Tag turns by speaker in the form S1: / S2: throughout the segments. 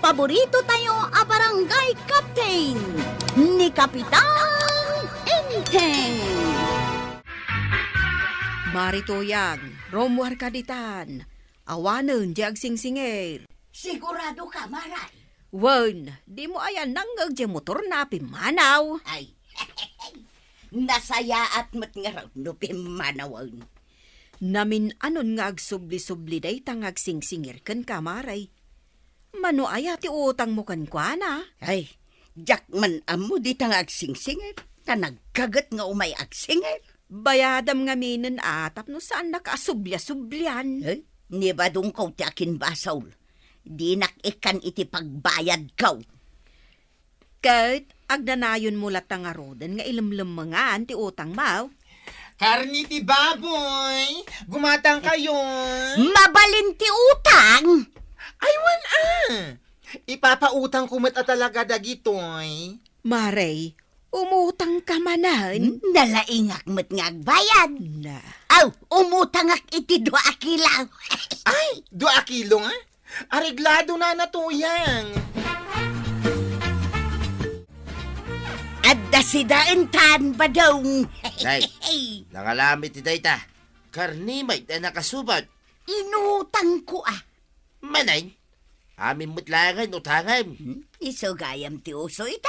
S1: paborito tayo a barangay captain ni Kapitan Enteng.
S2: Maritoyang, Romuar Kaditan, awanen di agsingsingir.
S1: Sigurado ka, Maray?
S2: Wen, di mo ayan nanggag di motor na pimanaw.
S1: Ay, nasaya at matngaraw no pimanawan.
S2: Namin anon nga agsubli-subli day tang agsingsingir kan kamaray. Mano aya ti utang mo kan kwa na?
S1: Ay, jak man amo di tang agsingsingir. Tanagkagat nga umay agsinger.
S2: Bayadam nga minen atap no saan nakaasublia-sublian.
S1: Eh? Ni ba dong kaw ti akin basaw? Di nakikan iti pagbayad kaw.
S2: Kahit agdanayon mo latang arodan nga ilimlim mga ti utang maw.
S3: Karni ti baboy, gumatang kayo.
S1: Mabalin ti utang!
S3: Aywan ipapautang kumot at talaga dagitoy.
S2: Maray, umutang ka manan.
S1: Nalaingak mo't nga agbayad.
S2: Na.
S1: Aw, umutang ak iti 2 kilaw.
S3: Ay, 2 kilo nga? Areglado na natuyang.
S1: Adda si daentan ba daw?
S4: Day, nangalamit ti dayta. Karni may na nakasubat.
S1: Inutang ko
S4: Manay, amin mutlangan utangan.
S1: Isugayam ti uso ita.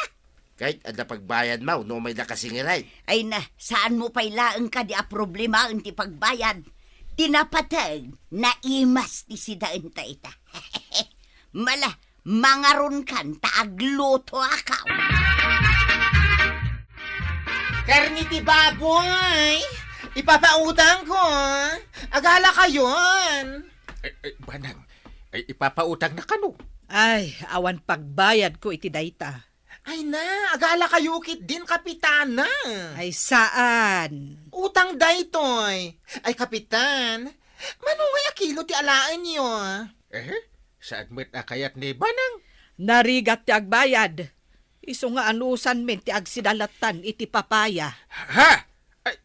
S4: Kahit ada pagbayad mo, no may nakasingiray.
S1: Ay na, saan mo pailaan ka di a problema ang ti pagbayad? Tinapatag na imas ti si daenta ita. Mala, mangaron kan taagluto akaw.
S3: Karni ti baboy, ipapautang ko. Agala kayon.
S5: Banang, ay ipapautang na kano.
S6: Ay, awan pagbayad ko iti dayta.
S3: Ay na, agala kayo kit din kapitana.
S6: Ay saan?
S3: Utang daytoy. Ay kapitan, manungay akilo ti alaan niyo.
S5: Saan met akayat ni Banang?
S6: Narigat ti agbayad. Iso nga anusan men ti agsidalatan iti papaya.
S5: Ha? Ay,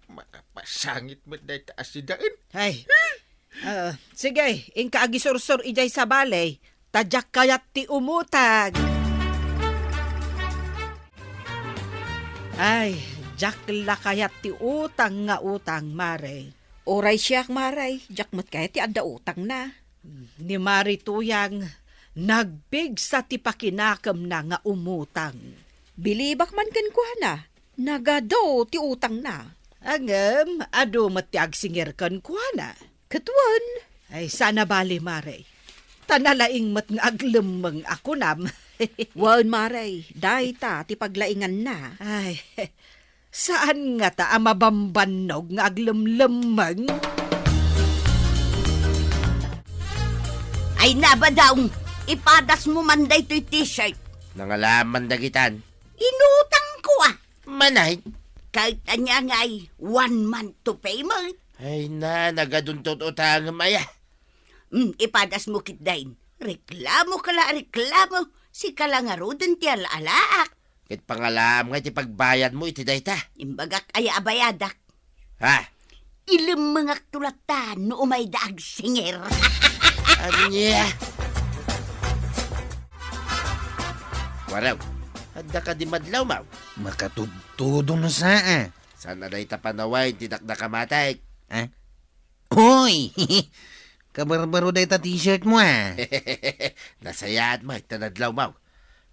S5: makapasangit met na itaas si Dain.
S6: Ay, sige, ingka agisursur ijay sa balay. Tadyak kayat ti umutag. Ay, jakla kayat ti utang nga utang, Mare.
S2: Oray siyak maray, jakmat kaya ti adda utang na.
S6: Ni Mari Tuyang, nagbig sa ti pakinakam na nga umutang.
S2: Bilibak man kan kwa na, nagado ti utang na.
S6: Angem, ado mati agsingir kan kuana.
S2: Katuan,
S6: Ay, sana bali, Mare. Tanalaing mat nga aglemeng ako nam.
S2: wan maray, day ta ti paglaingan na.
S6: Ay, saan nga ta mabambanog nga aglemlemeng?
S1: Ay na ba daw, ipadas mo man da ito'y t-shirt.
S4: Nangalaman dagitan.
S1: Inutang ko
S4: Manay,
S1: Kahit anya nga'y 1 month to payment.
S4: ay na, nagaduntot utang maya.
S1: Ipadas mo kit dain. Reklamo kala reklamo. Si kalangarudan ti alaak.
S4: Kit pangalam nga ti pagbayad mo iti dayta.
S1: Imbagak ay abayadak.
S4: Ha?
S1: Ilim mga tulatan no umay daag singer.
S4: Ano niya? Waraw, handa ka di madlaw, maw.
S7: Makatudtudong na saa.
S4: Sana dayta panaway, tinak na kamatay.
S7: Hoy! Kabarbaro day ta t-shirt mo
S4: Nasayaan mo, tanadlaw, maw.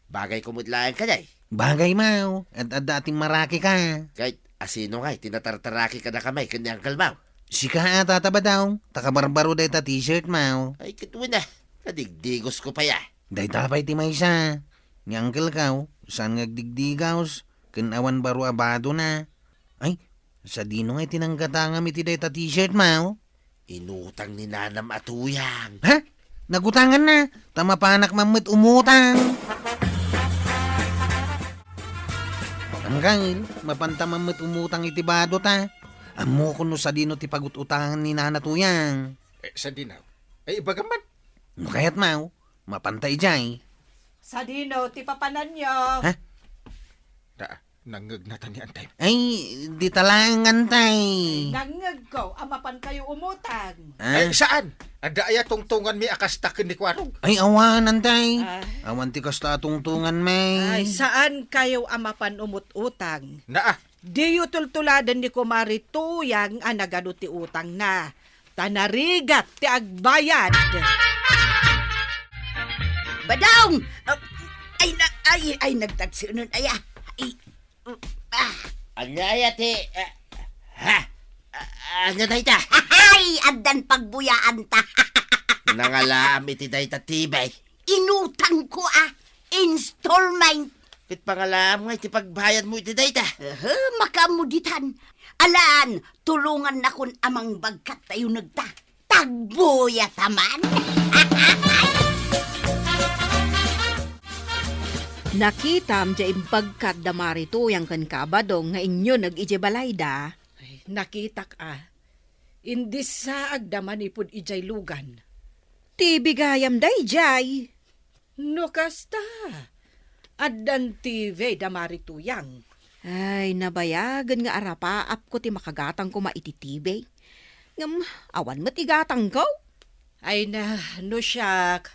S4: Bagay kumutlaan ka day.
S7: Bagay mau. At dating maraki ka.
S4: Kahit asino nga, tinatartaraki ka na kamay, kanyang kalmaw.
S7: Sika ata ba daw? Takabarbaro day ta t-shirt mau.
S4: Ay, katuwa na. Kadigdigos ko pa ya.
S7: Day tapay ti may isa. Ni uncle kaw, saan ngagdigdigaws? Kanawan baro abado na. Ay, sa dino nga tinanggatangam iti day ta t-shirt mau.
S4: Inutang ni Nanam Atuyang.
S7: Ha? Nagutangan na. Tama panak mamit umutang. Angkangil, mapanta mamit umutang iti bado ta. Amo kuno sa dino ti pagututangan ni Nanatuyang.
S5: Sa dinaw. Ay ibagaman.
S7: No kaya't mau, mapantay jay.
S6: Sa dino, ti papanan nyo.
S7: Ha?
S5: Nangagnatan ni Antay.
S7: Ay, di talangan tay.
S6: Nangag ko, amapan kayo umutang.
S7: Ah?
S5: Ay, saan? Ada aya tungtungan mi akastaken ni Kwarog.
S7: Ay, awanan tay.
S6: Ay.
S7: Awan ti kasta tungtungan may.
S6: Ay, saan kayo amapan umutang?
S5: Naa,
S6: Di yu tultuladan ni kumari tuyang anagano ti utang na. Tanarigat ti agbayad.
S1: Badong! Ay, nagtagsunon, aya.
S4: Anyaya ti... Anya dayta?
S1: Ay, adan pagbuyaan ta.
S4: Nangalaam iti dayta tibay.
S1: Inutang ko installment.
S4: Kit pangalaam nga iti pagbayad mo iti dayta.
S1: Makamuditan. Alaan, tulungan na kun amang bagkat tayo nagta. Tagbuya taman.
S2: Nakitam ja impagkat damari tuyang kan kabadong nga inyo nag-ijebalayda.
S6: Ay, nakitak Indi sa agdaman ipod ijay lugan.
S2: Ti bigayam dayjay.
S6: No kasta. Addan TV damari tuyang.
S2: Ay, nabayagan nga arapaap ko ti makagatang ko maititibay. Ngam, awan matigatang ko.
S6: Ay na, no siyak.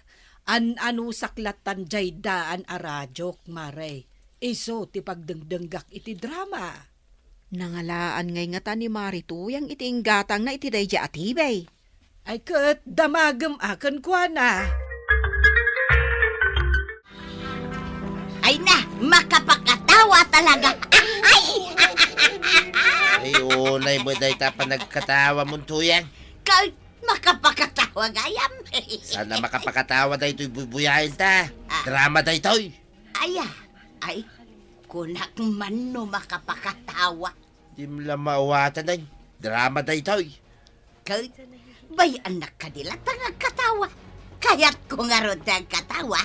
S6: An-anu saklatan jay daan aradyok, Maray. Iso ti pagdengdenggak iti drama.
S2: Nangalaan ngay nga ta ni Marituyang iti inggatang na iti dayja atibay.
S6: Ay kat, damagam akan kwa na.
S1: Ay na, makapakatawa talaga.
S4: Ay, unay mo dayta pa nagkatawa mong tuyang.
S1: Kahit makapakatawa gayam.
S4: Sana makapakatawa dayto'y bubuyahin ta. Drama dayto'y.
S1: Ay, kunak man no makapakatawa.
S4: Di mo lang maawatan day. Drama dayto'y.
S1: Kahit bay anak ka nila tangag Kaya't ko nga ron katawa.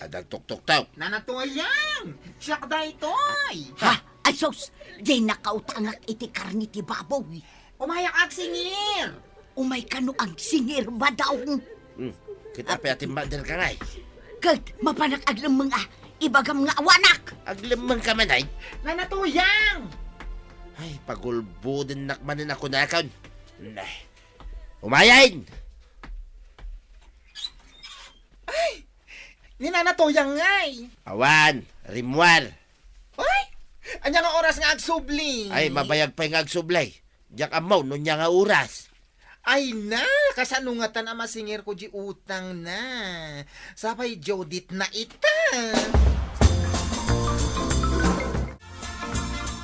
S4: Adag tuk-tuk-tuk.
S3: Nanatoyang! Siyak daytoy!
S1: Ha? Ay sos, di nakautangak iti karni ti baboy.
S3: Umayak ag singir!
S1: Umay kano ang singir ba daw?
S4: Kita pa ating bader ka ngay.
S1: Kahit mapanak aglamang ibagam nga awanak.
S4: Aglamang ka man ay.
S3: Nanatoyang!
S4: Ay, pagulbudin nakmanin ako na akon. Umayain!
S3: Ninanatoyang ngay!
S4: Awan, rimwar.
S3: Ay! Anya nga oras nga agsubli!
S4: Ay, mabayag pa yung agsublay. Diyak amaw, nun niya nga oras.
S3: Ay na! Kasanungatan ang masingir ko di utang na. Sapay Jodit na ita!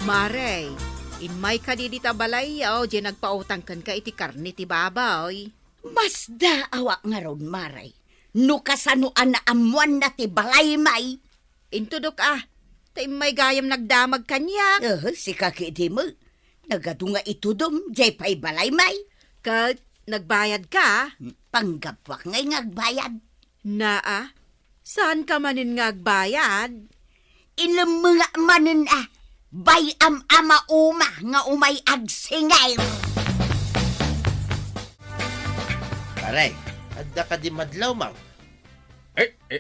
S2: Maray, inmay ka di dita balayaw, di nagpautang kan ka iti karni ti babaw.
S1: Mas daawa nga ron, Maray. No kasanuan na amuan na ti balay may.
S2: Intudok tay may gayam nagdamag kanya.
S1: Si kakidi mo. Nagadunga itudom, jay pa'y balay may.
S2: Kat, nagbayad ka?
S1: Panggapwak ngay ngagbayad.
S2: Naa, saan ka manin ngagbayad?
S1: Ilam mga manin bay ama uma nga umay agsingay.
S4: Paray, adda ka di madlaw, maw.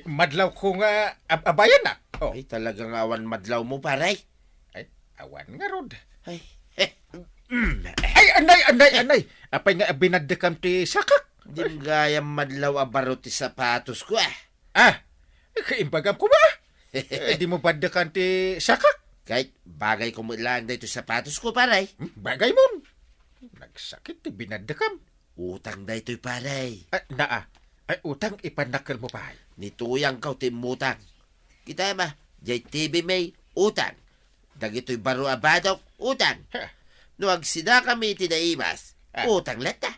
S5: Madlaw ko nga abayan na. Oh,
S4: Ay, talagang awan madlaw mo, paray.
S5: ay, awan nga rod.
S4: Ay,
S5: Ay, anay. Apay nga binadekam ti sakak.
S4: di mo gayang madlaw abaro ti sapatos ko,
S5: Kaimbagam ko ba? Di mo badekan ti sakak.
S4: Kahit bagay ko mo lang dito sapatos ko, paray.
S5: Bagay mo. Nagsakit ti binadekam.
S4: Utang dito'y paray.
S5: Ay, utang ipanakal mo pa.
S4: Nituyang kaw timutang. Kita ma, jay TV may utang. Dagito'y baro abadok, utang. No agsida kami tinaimas, utang lata.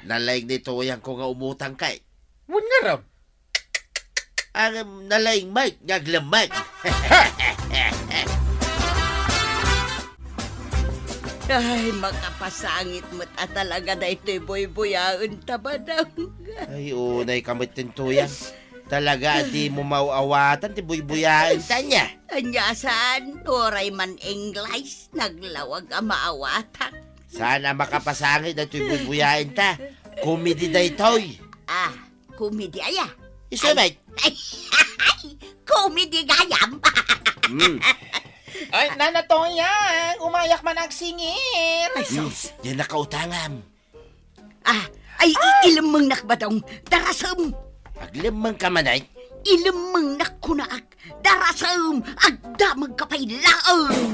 S4: Nalaing nituyang ko nga umutang kay.
S5: Mun nga raw.
S4: Ang nalaing Mike ngaglamag.
S1: Ay, makapasangit mo talaga na ito'y boy-boyaon tabadang.
S4: Ay, unay kamit tintuyang. Talaga di mo mauawatan, ti buy-buyain tanya.
S1: Anyasan, oray man English, naglawag ang maawatan.
S4: Sana makapasangit na ito'y buy-buyain ta. Comedy da ito'y.
S1: Kumidi aya.
S4: Iso, Mike.
S1: Ay, Humidigayam.
S3: Ay, nanatoyang, umayak man agsingir.
S1: Ay, sus.
S4: Yan nakautangam.
S1: Ay, ilamang nakbadong darasam.
S4: Aglimang ka manay.
S1: Ilamang nakunaak darasam. Agdamag kapay laang.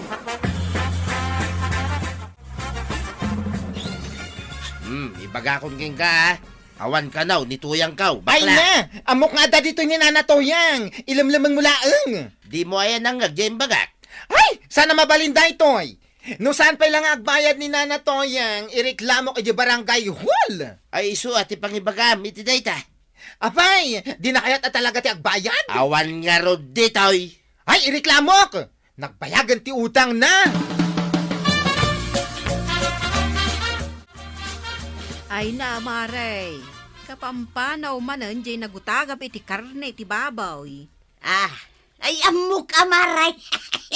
S4: Ibaga akong king ka, ha? Awan ka naw, nituyang kaw,
S3: Ay
S4: bakla.
S3: na, amok nga da dito ni nanatoyang. Ilamlamang mulaang.
S4: Di mo ayan ang agyan bagak.
S3: Ay, sana mabalinda itoy. No saan pa lang agbayad ni nanatoyang, ireklamo kay di barangay hall.
S4: Ay iso at ipangibagam, iti dayta.
S3: Apay, di na kaya't at talaga ti agbayad?
S4: Awan nga ro ditoy.
S3: Ay, ireklamo ko. Nagbayagan ti utang na.
S2: Ay na, Maray. Kapampanaw manan, jay nagutagap iti karne iti babaw.
S1: Ay amok amaray.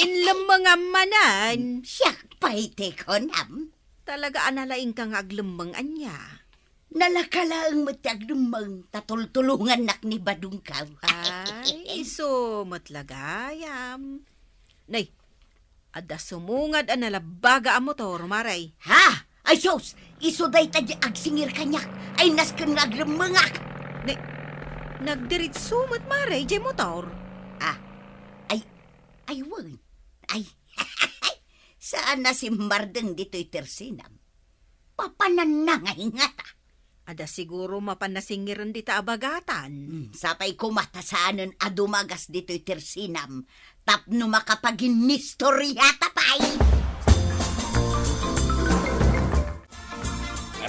S2: Inlam mga manan.
S1: Siyak pa'y tekonam.
S2: Talaga analaing kang aglembang anya.
S1: Nalakalaang mataglumang tatultulungan nak ni Badungkaw.
S2: Ay, iso matlagayam. Nay, ada sumungad ang nalabaga ang motor, Maray.
S1: Ha? Ay sos, iso day tadi agsingir kanyak. Ay naskan nga aglamangak.
S2: Nagdirit sumat, Maray, jay motor.
S1: Ay wag. Ay, saan na si Mardeng dito'y tersinam? Papanan na nga ingata.
S2: Ada siguro mapanasingiran di ta abagatan.
S1: Sapay kumatasaanan adumagas dito'y tersinam. Tapno makapagin mistoryata pa'y.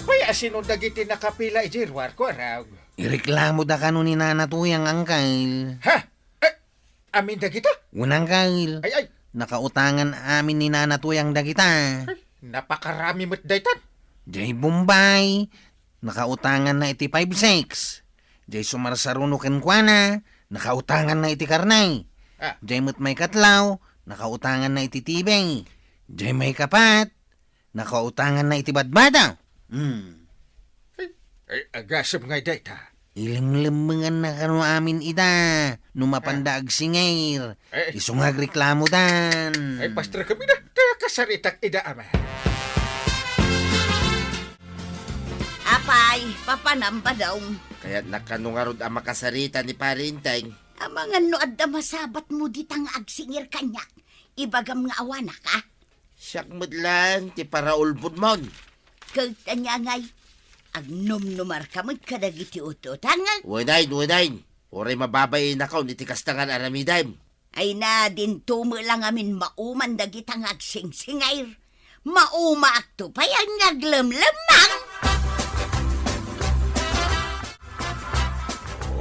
S5: Apay asin dagiti nakapila ijirwar ko araw.
S7: Ireklamo da kano ni nanatuyang angkal.
S5: Ha? Amin dagita?
S7: Unang kail.
S5: Ay,
S7: Nakautangan amin ni nanatuyang dagita.
S5: napakarami mo't daytan.
S7: Jay Bombay. Nakautangan na iti 5-6. Jay sumarsaruno kenkwana. Nakautangan na iti karnay. Jay mo't may katlaw. Nakautangan na iti tibay. Jay may kapat. Nakautangan na iti badbadaw.
S5: Ay, agasam nga dayta.
S7: Ilang-lamangan na kano amin ida. Numapandaag singir. Isungag reklamo dan.
S5: Ay, pastra kami na. Kasaritak ida ama.
S1: Apay, papanamba daw.
S4: Kaya't nakanungarod ang makasarita ni Parinteng.
S1: Amangan no adda masabat mo ditang agsingir kanyak. Ibagam nga awana ka.
S4: Siyak lang, ti para ulbod mon.
S1: Kagtanya ngay. Agnom-numar ka magkadagiti utotangan.
S4: Wadain. Oray mababay na kaw, nitikastangan aramidaim.
S1: Ay na din tumo lang amin mauman dagitang agsingsingayr. Mauma akto pa yan ngaglamlamang.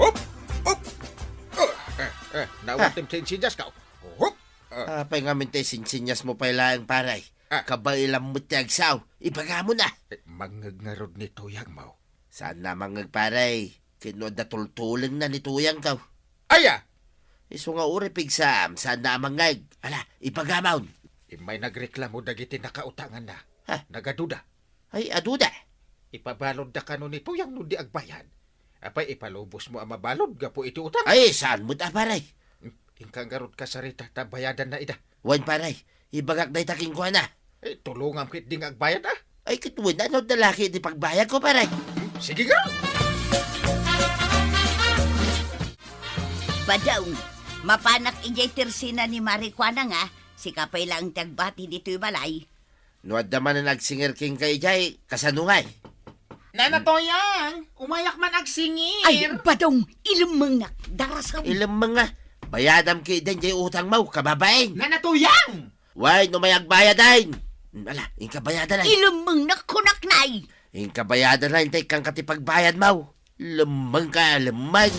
S5: Hop! Hop! Nawatim sa insinyas ka. Hop!
S4: Apay nga min tayo sinsinyas mo pa ilang paray. Kabailang mo tiyagsaw, ibaga mo na.
S5: Mangagngarod ni Tuyang mo.
S4: Saan na mangagparay? Kinood na tultulang na ni Tuyang kaw.
S5: Aya!
S4: Iso nga uri pigsam, saan na mangag? Ala, ipagamaw.
S5: May nagreklamo dagiti nakautangan na.
S4: Ha?
S5: Nagaduda.
S4: Ay, aduda.
S5: Ipabalod da kano ni Tuyang no di agbayan. Apay ipalubos mo ang mabalod gapo iti utang.
S4: Ay, saan mo ta paray?
S5: Ingkang garot ka sarita tabayadan na ida.
S4: Wan paray, ibagak na itaking ko na.
S5: Tulungan kit ding agbayad ah.
S4: Ay, kituwin na, no, dalaki di pagbayag ko paray.
S5: Sige nga!
S1: Badaw, mapanak ijay tersina ni Marikwana nga. Si kapay lang tagbati dito'y balay.
S4: Nuad naman na nagsingir king kay Jay, kasanungay.
S3: Nanatoyang, umayak man agsingir.
S1: Ay, badong, ilamang na, darasam.
S4: Ilang mga, bayadam kay den Jay utang mau, kababaeng.
S3: Nanatoyang!
S4: Way, numayag bayadain. Ala, yung kabayadan ay.
S1: Ilamang na kunaknay.
S4: Yung kabayadan ay, tay kang katipagbayad mau. Lemang ka, lemang.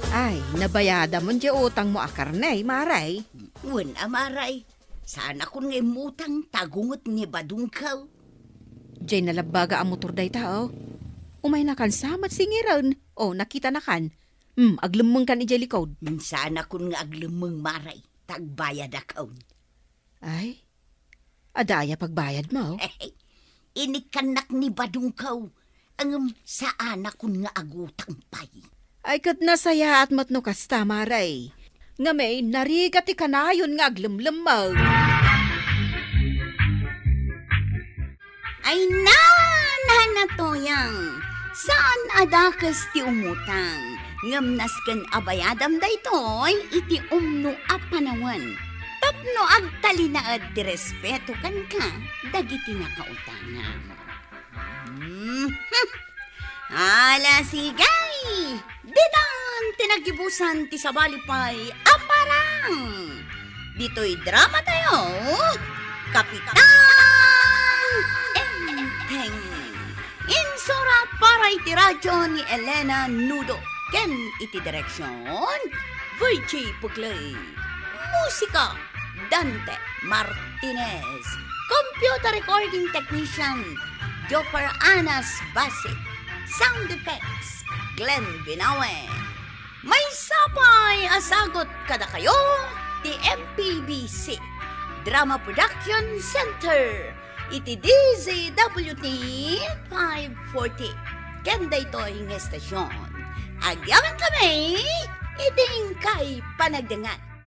S2: Ay, nabayada mo di utang mo akarnay, Maray.
S1: Wan amaray. Sana kun ngay mutang tagungot ni Badungkaw.
S2: Jay nalabaga ang motor day tao. Umay na kan samat singiran. O, nakita na kan. Aglemeng kan ijay likod.
S1: Sana kun nga aglamang maray. Tagbayad akaw.
S2: Ay, adaya pagbayad mo.
S1: Inikanak ni Badungkaw. Ang saan kun nga agutang pay.
S2: Ay kat nasaya at matno kasta, Maray. Nga may narigat ti kanayon nga aglemlemag.
S1: Ay na to yang. Saan adakas ti umutang? Ngamnas kan abayadam daytoy iti umno a panawan. Tapno agtalinaad ti respeto kan ka dagiti nakautangan. Ala sigay! Didan tinagibusan ti sabalipay aparang! Dito'y drama tayo! Kapitan Enteng! Insura para iti radyo ni Elena Nudo. Ken iti direksyon, Virgie Puglay. Musika, Dante Martinez. Computer recording technician, Jopper Anas Basit. Sound effects, Glenn Binawe. May sapay asagot kada kayo, ti MPBC. Drama Production Center. Iti DZWT 540. Kenda ito ang estasyon. Agyaman kami, iting kay panagdangan.